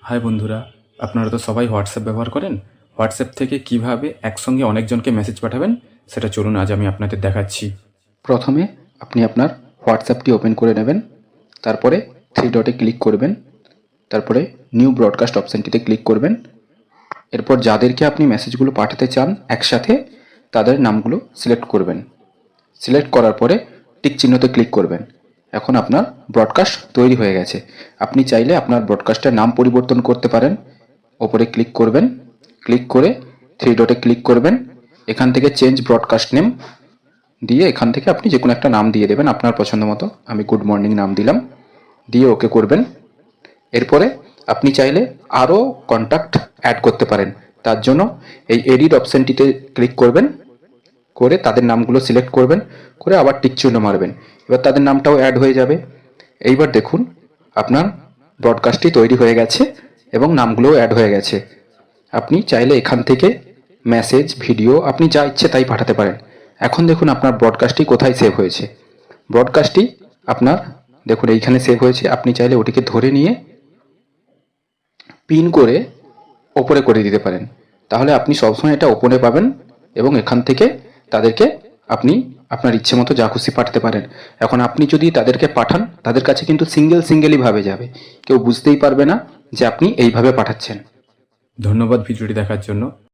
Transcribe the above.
High বন্ধুরা, আপনারা তো সবাই হোয়াটসঅ্যাপ ব্যবহার করেন। হোয়াটসঅ্যাপ থেকে কিভাবে একসঙ্গে অনেকজনকে মেসেজ পাঠাবেন সেটা চলুন আজ আমি আপনাদের দেখাচ্ছি। প্রথমে আপনি আপনার হোয়াটসঅ্যাপটি ওপেন করে নেবেন, তারপরে থ্রি ডটে ক্লিক করবেন, তারপরে নিউ ব্রডকাস্ট অপশানটিতে ক্লিক করবেন। এরপর যাদেরকে আপনি মেসেজগুলো পাঠাতে চান একসাথে তাদের নামগুলো সিলেক্ট করবেন। সিলেক্ট করার পরে টিক চিহ্নতে ক্লিক করবেন। এখন আপনার ব্রডকাস্ট তৈরি হয়ে গেছে। আপনি চাইলে আপনার ব্রডকাস্টের নাম পরিবর্তন করতে পারেন। ওপরে ক্লিক করবেন, ক্লিক করে থ্রি ডটে ক্লিক করবেন, এখান থেকে চেঞ্জ ব্রডকাস্ট নেম দিয়ে এখান থেকে আপনি যে কোনো একটা নাম দিয়ে দেবেন আপনার পছন্দ মতো। আমি গুড মর্নিং নাম দিলাম, দিয়ে ওকে করবেন। এরপরে আপনি চাইলে আরও কন্ট্যাক্ট অ্যাড করতে পারেন। তার জন্য এই এডিট অপশানটিতে ক্লিক করবেন, করে তাদের নামগুলো সিলেক্ট করবেন, করে আবার টিক চিহ্ন মারবেন। এবার তাদের নামটাও অ্যাড হয়ে যাবে। এইবার দেখুন আপনার ব্রডকাস্টটি তৈরি হয়ে গেছে এবং নামগুলোও অ্যাড হয়ে গেছে। আপনি চাইলে এখান থেকে মেসেজ, ভিডিও আপনি যা ইচ্ছে তাই পাঠাতে পারেন। এখন দেখুন আপনার ব্রডকাস্টটি কোথায় সেভ হয়েছে। ব্রডকাস্টটি আপনার দেখুন এইখানে সেভ হয়েছে। আপনি চাইলে ওটিকে ধরে নিয়ে পিন করে ওপরে করে দিতে পারেন। তাহলে আপনি সবসময় এটা ওপরে পাবেন এবং এখান থেকে তাদেরকে আপনি আপনার ইচ্ছে মতো যা খুশি পাঠাতে পারেন। এখন আপনি যদি তাদেরকে পাঠান তাদের কাছে কিন্তু সিঙ্গেলই ভাবে যাবে, কেউ বুঝতেই পারবে না যে আপনি এইভাবে পাঠাচ্ছেন। ধন্যবাদ ভিডিওটি দেখার জন্য।